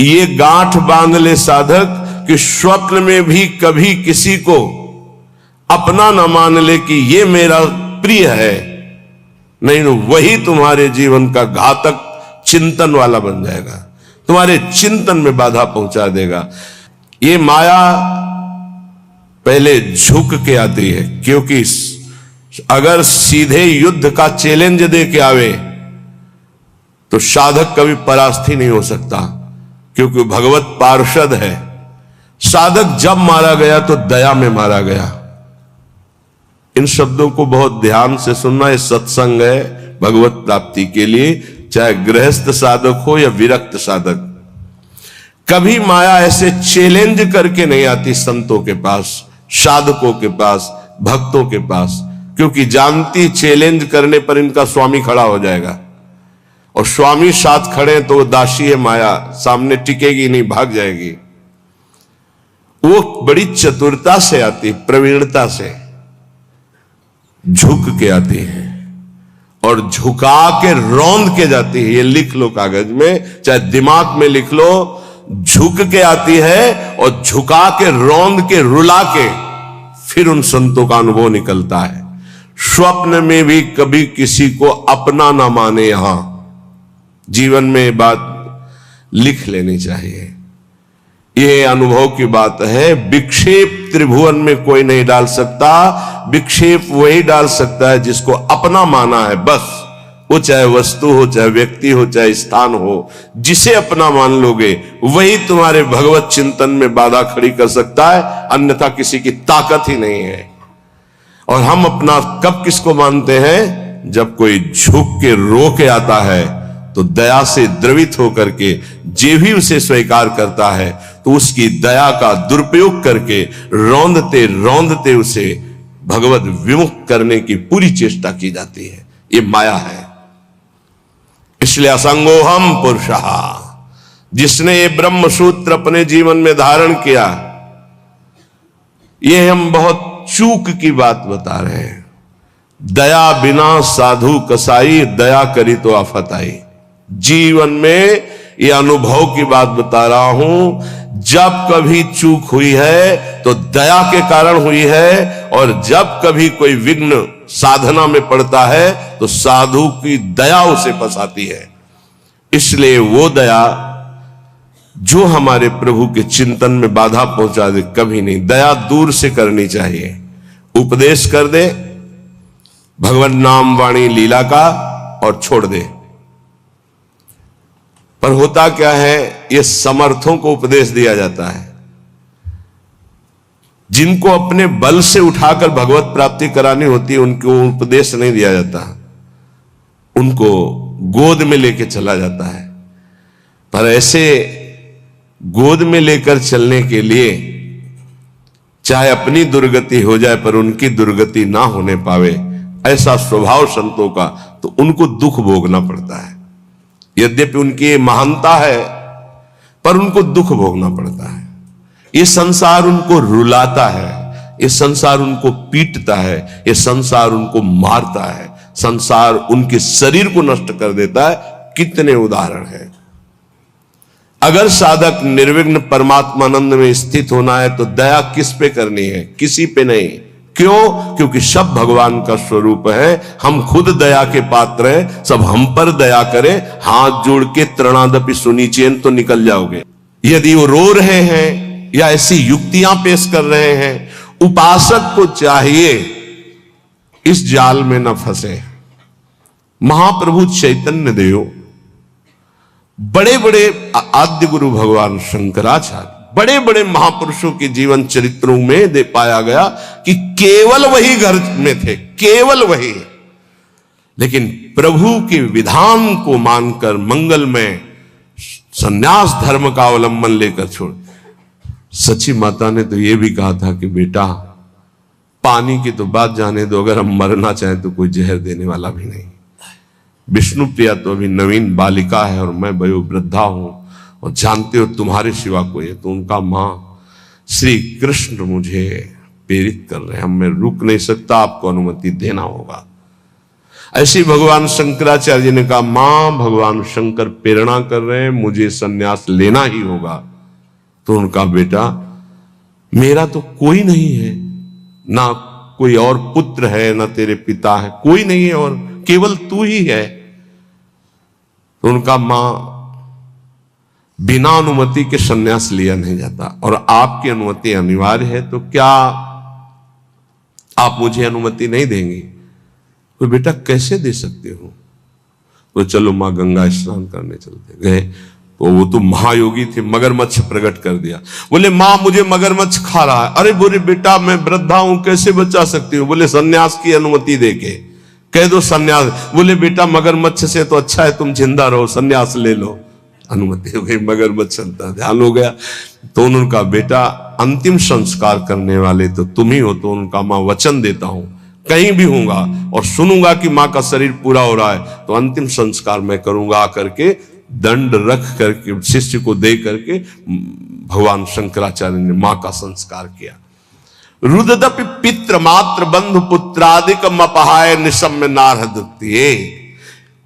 ये गांठ बांध ले साधक कि स्वप्न में भी कभी किसी को अपना न मान ले कि ये मेरा प्रिय है, नहीं तो वही तुम्हारे जीवन का घातक चिंतन वाला बन जाएगा, तुम्हारे चिंतन में बाधा पहुंचा देगा। ये माया पहले झुक के आती है, क्योंकि अगर सीधे युद्ध का चैलेंज दे के आवे तो साधक कभी परास्त ही नहीं हो सकता, क्योंकि भगवत पार्षद है। साधक जब मारा गया तो दया में मारा गया। इन शब्दों को बहुत ध्यान से सुनना। ये सत्संग है भगवत प्राप्ति के लिए, चाहे गृहस्थ साधक हो या विरक्त साधक। कभी माया ऐसे चैलेंज करके नहीं आती संतों के पास, साधकों के पास, भक्तों के पास, क्योंकि जानती चैलेंज करने पर इनका स्वामी खड़ा हो जाएगा, और स्वामी साथ खड़े तो वो दासी है माया, सामने टिकेगी नहीं, भाग जाएगी। वो बड़ी चतुरता से आती, प्रवीणता से झुक के आती है और झुका के रौंद के जाती है। ये लिख लो कागज में, चाहे दिमाग में लिख लो। झुक के आती है और झुका के रौंद के रुला के फिर उन संतों का अनुभव निकलता है। स्वप्न में भी कभी किसी को अपना ना माने। यहां जीवन में बात लिख लेनी चाहिए, ये अनुभव की बात है। विक्षेप त्रिभुवन में कोई नहीं डाल सकता, विक्षेप वही डाल सकता है जिसको अपना माना है, बस। वो चाहे वस्तु हो, चाहे व्यक्ति हो, चाहे स्थान हो, जिसे अपना मान लोगे वही तुम्हारे भगवत चिंतन में बाधा खड़ी कर सकता है, अन्यथा किसी की ताकत ही नहीं है। और हम अपना कब किसको मानते हैं? जब कोई झुक के रो के आता है तो दया से द्रवित होकर के जे भी उसे स्वीकार करता है तो उसकी दया का दुरुपयोग करके रौंदते रौंदते उसे भगवत विमुख करने की पूरी चेष्टा की जाती है। ये माया है। इसलिए असंगोहम पुरुषः, जिसने ये ब्रह्म सूत्र अपने जीवन में धारण किया, ये हम बहुत चूक की बात बता रहे हैं। दया बिना साधु कसाई, दया करी तो आफत आई। जीवन में ये अनुभव की बात बता रहा हूं। जब कभी चूक हुई है तो दया के कारण हुई है, और जब कभी कोई विघ्न साधना में पड़ता है तो साधु की दया उसे फंसाती है। इसलिए वो दया जो हमारे प्रभु के चिंतन में बाधा पहुंचा दे, कभी नहीं। दया दूर से करनी चाहिए। उपदेश कर दे भगवान नाम वाणी लीला का और छोड़ दे। पर होता क्या है, ये समर्थों को उपदेश दिया जाता है। जिनको अपने बल से उठाकर भगवत प्राप्ति करानी होती है उनको उपदेश नहीं दिया जाता, उनको गोद में लेके चला जाता है। पर ऐसे गोद में लेकर चलने के लिए चाहे अपनी दुर्गति हो जाए पर उनकी दुर्गति ना होने पावे, ऐसा स्वभाव संतों का, तो उनको दुख भोगना पड़ता है। यद्यपि उनकी महानता है पर उनको दुख भोगना पड़ता है। ये संसार उनको रुलाता है, ये संसार उनको पीटता है, ये संसार उनको मारता है, संसार उनके शरीर को नष्ट कर देता है। कितने उदाहरण हैं। अगर साधक निर्विघ्न परमात्मानंद में स्थित होना है तो दया किस पे करनी है? किसी पे नहीं। क्यों? क्योंकि सब भगवान का स्वरूप है। हम खुद दया के पात्र हैं, सब हम पर दया करें। हाथ जोड़ के त्रणादपि सुनिचेन तो निकल जाओगे। यदि वो रो रहे हैं या ऐसी युक्तियां पेश कर रहे हैं, उपासक को चाहिए इस जाल में न फंसे। महाप्रभु चैतन्य देव, बड़े बड़े आद्य गुरु भगवान शंकराचार्य, बड़े बड़े महापुरुषों के जीवन चरित्रों में दे पाया गया कि केवल वही घर में थे, केवल वही। लेकिन प्रभु के विधान को मानकर मंगल में संन्यास धर्म का अवलंबन लेकर छोड़। सची माता ने तो यह भी कहा था कि बेटा पानी की तो बात जाने दो, अगर हम मरना चाहें तो कोई जहर देने वाला भी नहीं। विष्णु प्रिया तो अभी नवीन बालिका है और मैं वयोवृद्धा हूं, और जानते हो तुम्हारे सिवा कोई है। तो उनका मां श्री कृष्ण मुझे प्रेरित कर रहे हैं, मैं रुक नहीं सकता, आपको अनुमति देना होगा। ऐसे भगवान शंकराचार्य जी ने कहा, मां भगवान शंकर प्रेरणा कर रहे हैं, मुझे सन्यास लेना ही होगा। तो उनका बेटा, मेरा तो कोई नहीं है, ना कोई और पुत्र है, ना तेरे पिता है, कोई नहीं है, और केवल तू ही है। तो उनका, मां बिना अनुमति के सन्यास लिया नहीं जाता, और आपकी अनुमति अनिवार्य है, तो क्या आप मुझे अनुमति नहीं देंगी? तो बेटा कैसे दे सकते हो? तो चलो मां गंगा स्नान करने चलते। गए तो वो तो महायोगी थे, मगरमच्छ प्रकट कर दिया। बोले मां मुझे मगरमच्छ खा रहा है। अरे बोले बेटा मैं वृद्धा हूं, कैसे बचा सकती हूँ? बोले सन्यास की अनुमति देके कह दो सन्यास। बोले बेटा मगरमच्छ से तो अच्छा है तुम जिंदा रहो, सन्यास ले लो। अनुमति हो गई, मगरमच्छ चलता, ध्यान हो गया। तो उनका बेटा, अंतिम संस्कार करने वाले तो तुम ही हो। तो उनका, मां वचन देता हूं कहीं भी होऊंगा और सुनूंगा कि मां का शरीर पूरा हो रहा है, तो अंतिम संस्कार मैं करूंगा। आकर के दंड रख करके शिष्य को दे करके भगवान शंकराचार्य ने मां का संस्कार किया। रुददपि पित्र मात्र बंधु पुत्रादिक अपहाय निशम्य नारहदत्तिये।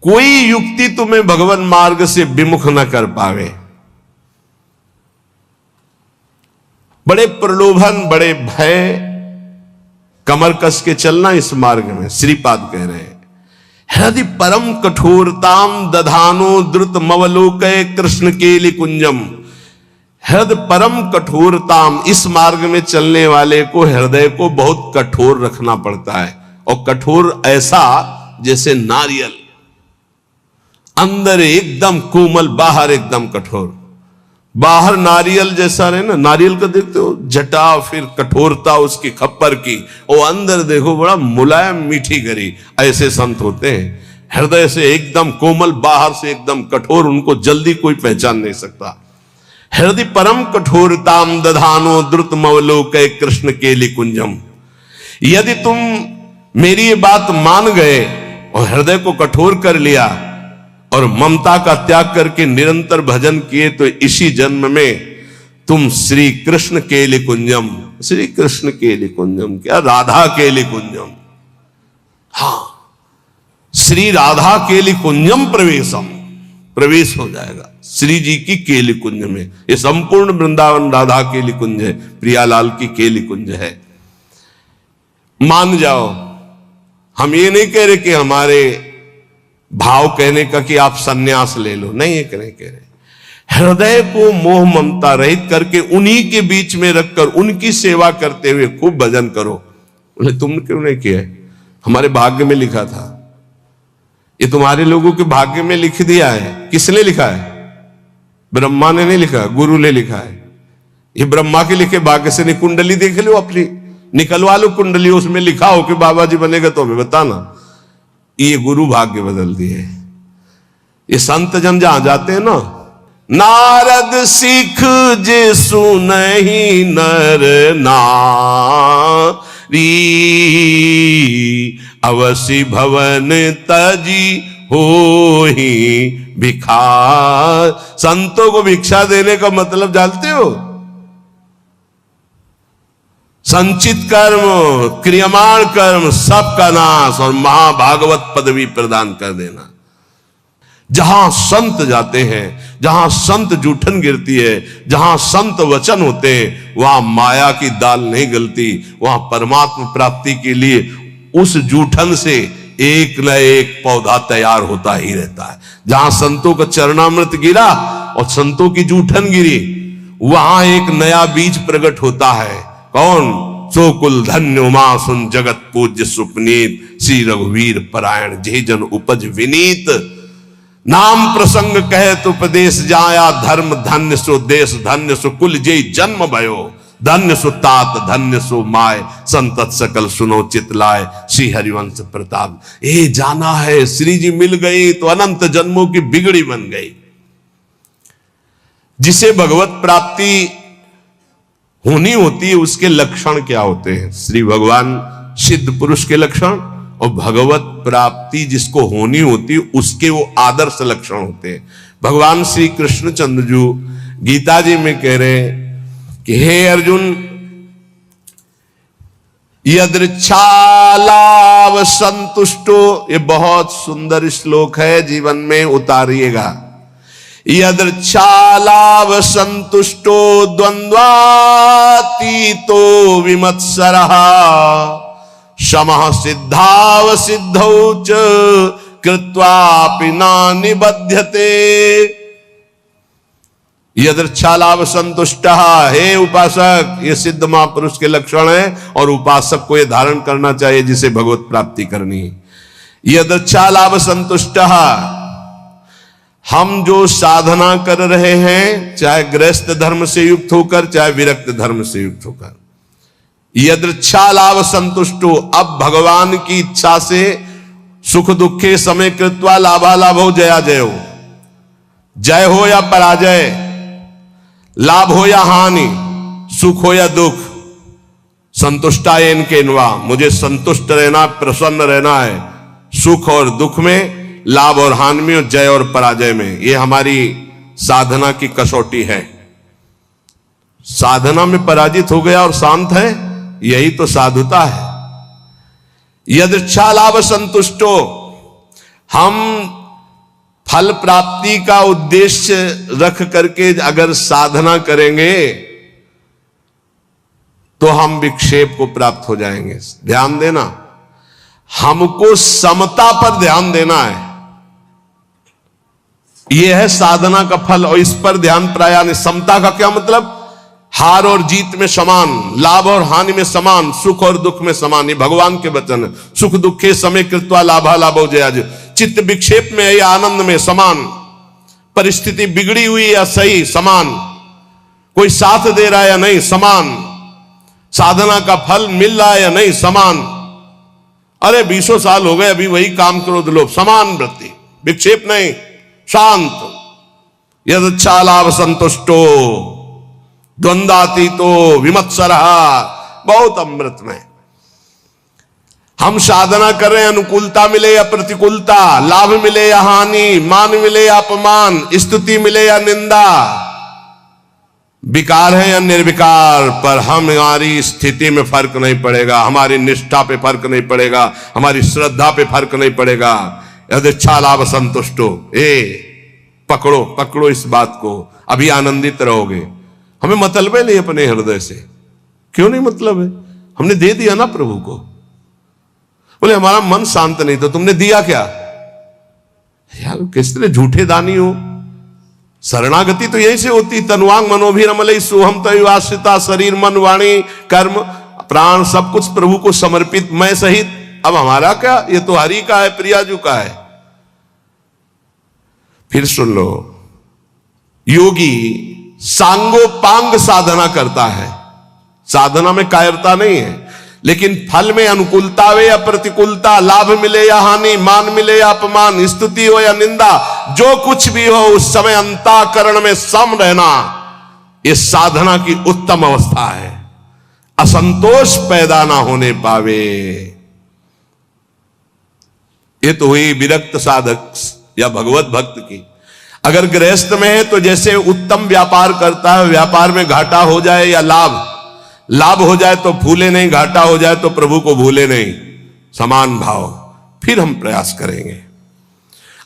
कोई युक्ति तुम्हें भगवान मार्ग से विमुख न कर पावे। बड़े प्रलोभन, बड़े भय, कमर कस के चलना इस मार्ग में। श्रीपाद कह रहे हैं, हृदय परम कठोरताम दधानो द्रुत मवलोकय कृष्ण केलि कुंजम। हृदय परम कठोरताम, इस मार्ग में चलने वाले को हृदय को बहुत कठोर रखना पड़ता है, और कठोर ऐसा जैसे नारियल, अंदर एकदम कोमल, बाहर एकदम कठोर। बाहर नारियल जैसा रहे ना, नारियल का देखते हो जटा, फिर कठोरता उसकी खप्पर की, और अंदर देखो बड़ा मुलायम मीठी गरी। ऐसे संत होते हैं, हृदय से एकदम कोमल, बाहर से एकदम कठोर, उनको जल्दी कोई पहचान नहीं सकता। हृदय परम कठोरताम दधानो द्रुत मवलोकय कृष्ण केलि कुंजम। यदि तुम मेरी ये बात मान गए और हृदय को कठोर कर लिया और ममता का त्याग करके निरंतर भजन किए, तो इसी जन्म में तुम श्री कृष्ण केलि कुंजम, श्री कृष्ण केलि कुंजम क्या, राधा केलि कुंजम, हाँ श्री राधा केलि कुंजम प्रवेशम, प्रवेश हो जाएगा श्री जी की केलि कुंज में। ये संपूर्ण वृंदावन राधा केलि कुंज है, प्रियालाल की केलि कुंज है। मान जाओ, हम ये नहीं कह रहे कि हमारे भाव कहने का कि आप सन्यास ले लो, नहीं ये कह रहे। हृदय को मोह ममता रहित करके उन्हीं के बीच में रखकर उनकी सेवा करते हुए खूब भजन करो। बोले तुमने क्यों नहीं किया? हमारे भाग्य में लिखा था। ये तुम्हारे लोगों के भाग्य में लिख दिया है। किसने लिखा है? ब्रह्मा ने नहीं लिखा, गुरु ने लिखा है। ये ब्रह्मा के लिखे भाग्य से नहीं। कुंडली देख लो अपनी, निकलवा लो कुंडली, उसमें लिखा हो कि बाबा जी बनेगा तो हमें बताना। ये गुरु भाग्य बदल दिए। ये संत जन जहां जाते हैं ना, नारद सिख जे सुनहि नर नारी, अवसि भवन तजी होहि भिखार। संतों को भिक्षा देने का मतलब जानते हो? संचित कर्म, क्रियमाण कर्म सबका नाश और महाभागवत पदवी प्रदान कर देना। जहां संत जाते हैं, जहां संत जूठन गिरती है, जहां संत वचन होते हैं, वहां माया की दाल नहीं गलती। वहां परमात्मा प्राप्ति के लिए उस जूठन से एक न एक पौधा तैयार होता ही रहता है। जहां संतों का चरणामृत गिरा और संतों की जूठन गिरी, वहां एक नया बीज प्रकट होता है। कौन? सो कुल धन्य मा सुन जगत पूज्य सुपनीत, श्री रघुवीर परायण जे जन उपज विनीत। नाम प्रसंग कहे तो उपदेश जाया, धर्म धन्य सो देश धन्य सो कुल जे जन्म भयो। धन्य सो तात धन्य सो माय, संतत सकल सुनो चितलाय, श्री हरिवंश प्रताप। ए जाना है श्री जी मिल गई तो अनंत जन्मों की बिगड़ी बन गई। जिसे भगवत प्राप्ति होनी होती है उसके लक्षण क्या होते हैं? श्री भगवान सिद्ध पुरुष के लक्षण और भगवत प्राप्ति जिसको होनी होती है उसके वो आदर्श लक्षण होते हैं। भगवान श्री कृष्णचंद्र जी गीता जी में कह रहे हैं कि हे अर्जुन, यदृच्छालाभ संतुष्टो, ये बहुत सुंदर श्लोक है, जीवन में उतारिएगा। यदृच्छालाभ संतुष्टो द्वंद्वातीतो विमत्सरः, समः सिद्धाव सिद्धौ च कृत्वापि न निबध्यते। यदृच्छालाभ संतुष्ट, हे उपासक, ये सिद्ध महापुरुष के लक्षण है और उपासक को ये धारण करना चाहिए जिसे भगवत प्राप्ति करनी है। यदृच्छालाभ संतुष्ट, हम जो साधना कर रहे हैं, चाहे गृहस्थ धर्म से युक्त होकर चाहे विरक्त धर्म से युक्त होकर, यदृच्छालाभ संतुष्टो, अब भगवान की इच्छा से सुख दुखे समय कृत्वा लाभालाभ हो जया जय हो, जय हो या पराजय, लाभ हो या हानि, सुख हो या दुख, संतुष्टाय इनके इनवा, मुझे संतुष्ट रहना, प्रसन्न रहना है, सुख और दुख में, लाभ और हानि में, जय और पराजय में। ये हमारी साधना की कसौटी है। साधना में पराजित हो गया और शांत है, यही तो साधुता है। यदृच्छालाभ संतुष्टो, हम फल प्राप्ति का उद्देश्य रख करके अगर साधना करेंगे तो हम विक्षेप को प्राप्त हो जाएंगे। ध्यान देना, हमको समता पर ध्यान देना है, यह है साधना का फल, और इस पर ध्यान प्राय नहीं। समता का क्या मतलब? हार और जीत में समान, लाभ और हानि में समान, सुख और दुख में समान। ये भगवान के वचन है। सुख दुखे समय कृत्वा लाभा लाभो जया जय, चित्त विक्षेप में या आनंद में समान, परिस्थिति बिगड़ी हुई या सही समान, कोई साथ दे रहा है या नहीं समान, साधना का फल मिल रहा है या नहीं समान। अरे 20 साल हो गए अभी वही काम क्रोध लोभ, समान वृत्ति, विक्षेप नहीं, शांत। यदृच्छालाभ संतुष्टो द्वंद्वातीतो विमत्सरः, बहुत अमृतमय। हम साधना कर रहे हैं, अनुकूलता मिले या प्रतिकूलता, लाभ मिले या हानि, मान मिले या अपमान, स्तुति मिले या निंदा, विकार है या निर्विकार, पर हमारी स्थिति में फर्क नहीं पड़ेगा, हमारी निष्ठा पे फर्क नहीं पड़ेगा, हमारी श्रद्धा पे फर्क नहीं पड़ेगा। यदृच्छालाभ संतुष्टो, पकड़ो पकड़ो इस बात को, अभी आनंदित रहोगे। हमें मतलब है नहीं अपने हृदय से, क्यों नहीं मतलब है? हमने दे दिया ना प्रभु को। बोले हमारा मन शांत नहीं, तो तुमने दिया क्या? यार किस तरह झूठे दानी हो। शरणागति तो यही से होती, तनुवांग मनोभिरमलई सोहम तयुवाश्रिता, शरीर मन वाणी कर्म प्राण सब कुछ प्रभु को समर्पित, मैं सहित। अब हमारा क्या, ये तो हरि का है, प्रियाजू का है। फिर सुन लो, योगी सांगोपांग साधना करता है, साधना में कायरता नहीं है, लेकिन फल में अनुकूलता हो या प्रतिकूलता, लाभ मिले या हानि, मान मिले या अपमान, स्तुति हो या निंदा, जो कुछ भी हो उस समय अंतःकरण में सम रहना, यह साधना की उत्तम अवस्था है। असंतोष पैदा ना होने पावे। ये तो हुई विरक्त साधक या भगवत भक्त की। अगर गृहस्थ में है तो जैसे उत्तम व्यापार करता है, व्यापार में घाटा हो जाए या लाभ हो जाए तो भूले नहीं, घाटा हो जाए तो प्रभु को भूले नहीं, समान भाव। फिर हम प्रयास करेंगे।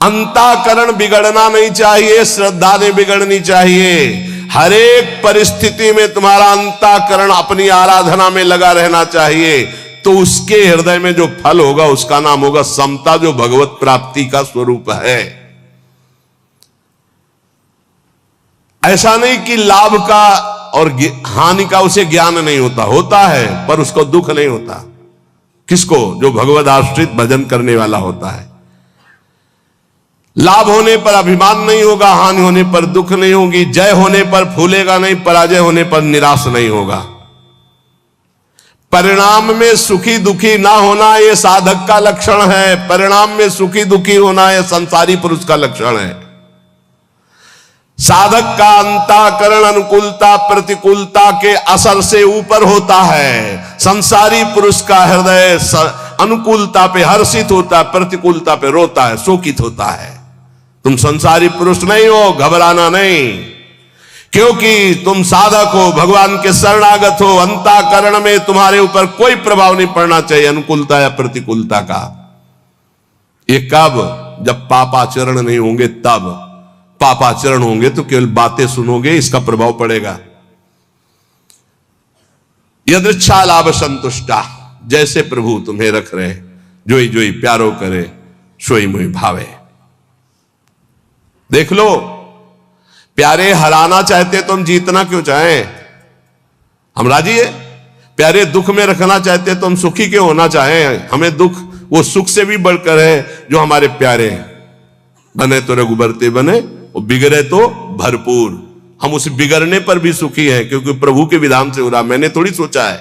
अंतःकरण बिगड़ना नहीं चाहिए, श्रद्धा नहीं बिगड़नी चाहिए। हर एक परिस्थिति में तुम्हारा अंतःकरण अपनी आराधना में लगा रहना चाहिए, तो उसके हृदय में जो फल होगा उसका नाम होगा समता, जो भगवत प्राप्ति का स्वरूप है। ऐसा नहीं कि लाभ का और हानि का उसे ज्ञान नहीं होता, होता है, पर उसको दुख नहीं होता। किसको? जो भगवद आश्रित भजन करने वाला होता है। लाभ होने पर अभिमान नहीं होगा, हानि होने पर दुख नहीं होगी, जय होने पर फूलेगा नहीं, पराजय होने पर निराश नहीं होगा। परिणाम में सुखी दुखी ना होना यह साधक का लक्षण है, परिणाम में सुखी दुखी होना यह संसारी पुरुष का लक्षण है। साधक का अंतःकरण अनुकूलता प्रतिकूलता के असर से ऊपर होता है। संसारी पुरुष का हृदय अनुकूलता पे हर्षित होता है, प्रतिकूलता पे रोता है, शोकित होता है। तुम संसारी पुरुष नहीं हो, घबराना नहीं, क्योंकि तुम साधक हो, भगवान के शरणागत हो, अंतःकरण में तुम्हारे ऊपर कोई प्रभाव नहीं पड़ना चाहिए अनुकूलता या प्रतिकूलता का। ये कब? जब पापाचरण नहीं होंगे तब। पापाचरण होंगे तो केवल बातें सुनोगे, इसका प्रभाव पड़ेगा। यदृच्छा लाभ संतुष्टा, जैसे प्रभु तुम्हें रख रहे, जोई जोई प्यारो करे सोई मोई भावे। देख लो, प्यारे हराना चाहते तो हम जीतना क्यों चाहें? हम राजी है। प्यारे दुख में रखना चाहते तो हम सुखी क्यों होना चाहें? हमें दुख वो सुख से भी बढ़कर है जो हमारे प्यारे हैं। बने तो रघुबरते बने, वो बिगड़े तो भरपूर। हम उस बिगड़ने पर भी सुखी हैं क्योंकि प्रभु के विधान से हो रहा, मैंने थोड़ी सोचा है।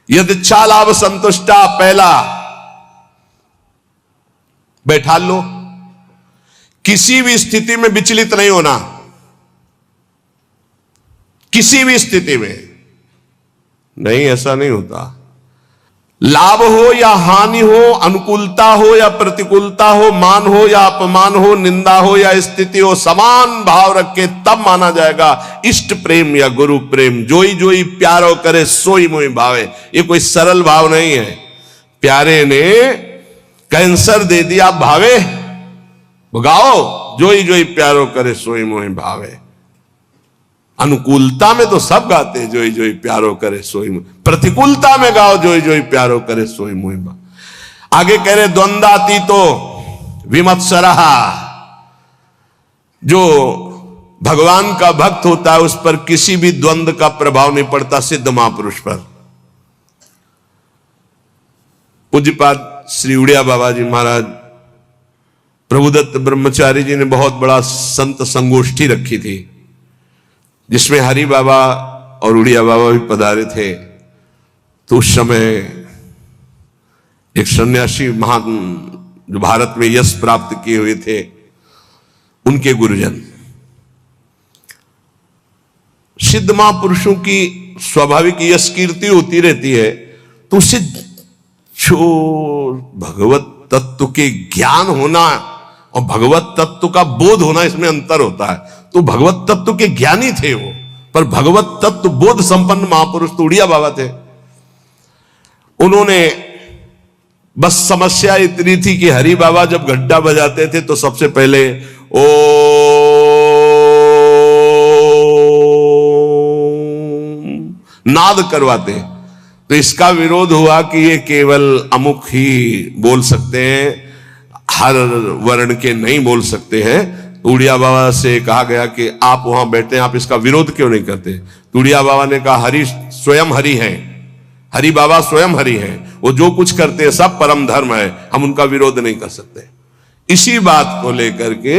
यदृच्छा लाभ संतुष्टा, पहला बैठा लो, किसी भी स्थिति में विचलित नहीं होना। किसी भी स्थिति में नहीं, ऐसा नहीं होता। लाभ हो या हानि हो, अनुकूलता हो या प्रतिकूलता हो, मान हो या अपमान हो, निंदा हो या स्थिति हो, समान भाव रख के तब माना जाएगा इष्ट प्रेम या गुरु प्रेम। जोई जोई प्यारो करे सोई मोई भावे। ये कोई सरल भाव नहीं है। प्यारे ने कैंसर दे दिया भावे, भगाओ, जोई जोई प्यारो करे सोई मोई भावे। अनुकूलता में तो सब गाते हैं जोई जोई प्यारो करे सोई मोई, प्रतिकूलता में गाओ जोई जोई प्यारो करे सोई मोई भावे। आगे कह रहे द्वंद्वातीतो विमत्सरः, जो भगवान का भक्त होता है उस पर किसी भी द्वंद्व का प्रभाव नहीं पड़ता, सिद्ध महापुरुष पर। पूज्यपाद श्री उड़िया बाबा जी महाराज, प्रभुदत्त ब्रह्मचारी जी ने बहुत बड़ा संत संगोष्ठी रखी थी जिसमें हरि बाबा और उड़िया बाबा भी पधारे थे। तो उस समय एक सन्यासी महान जो भारत में यश प्राप्त किए हुए थे, उनके गुरुजन, सिद्ध महापुरुषों की स्वाभाविक यश कीर्ति होती रहती है, तो उससे जो भगवत तत्व के ज्ञान होना और भगवत तत्व का बोध होना, इसमें अंतर होता है। तो भगवत तत्व के ज्ञानी थे वो, पर भगवत तत्व बोध संपन्न महापुरुष तो उड़िया बाबा थे। उन्होंने बस समस्या इतनी थी कि हरि बाबा जब घंटा बजाते थे तो सबसे पहले ओ नाद करवाते। तो इसका विरोध हुआ कि ये केवल अमुक ही बोल सकते हैं, हर वर्ण के नहीं बोल सकते हैं। उड़िया बाबा से कहा गया कि आप वहां बैठे हैं, आप इसका विरोध क्यों नहीं करते? तो उड़िया बाबा ने कहा हरि स्वयं हरि हैं, हरि बाबा स्वयं हरि हैं, वो जो कुछ करते हैं सब परम धर्म है, हम उनका विरोध नहीं कर सकते। इसी बात को लेकर के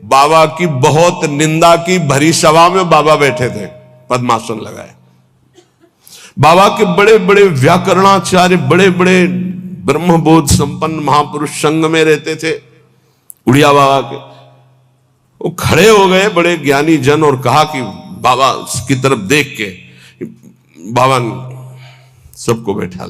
बाबा की बहुत निंदा की भरी सभा में बाबा बैठे थे, पद्मासन लगाए। बाबा के बड़े बड़े व्याकरणाचार्य, बड़े बड़े ब्रह्मबोध संपन्न महापुरुष संग में रहते थे उड़िया बाबा के। वो खड़े हो गए बड़े ज्ञानी जन और कहा कि बाबा की तरफ देख के, बाबा सबको बैठा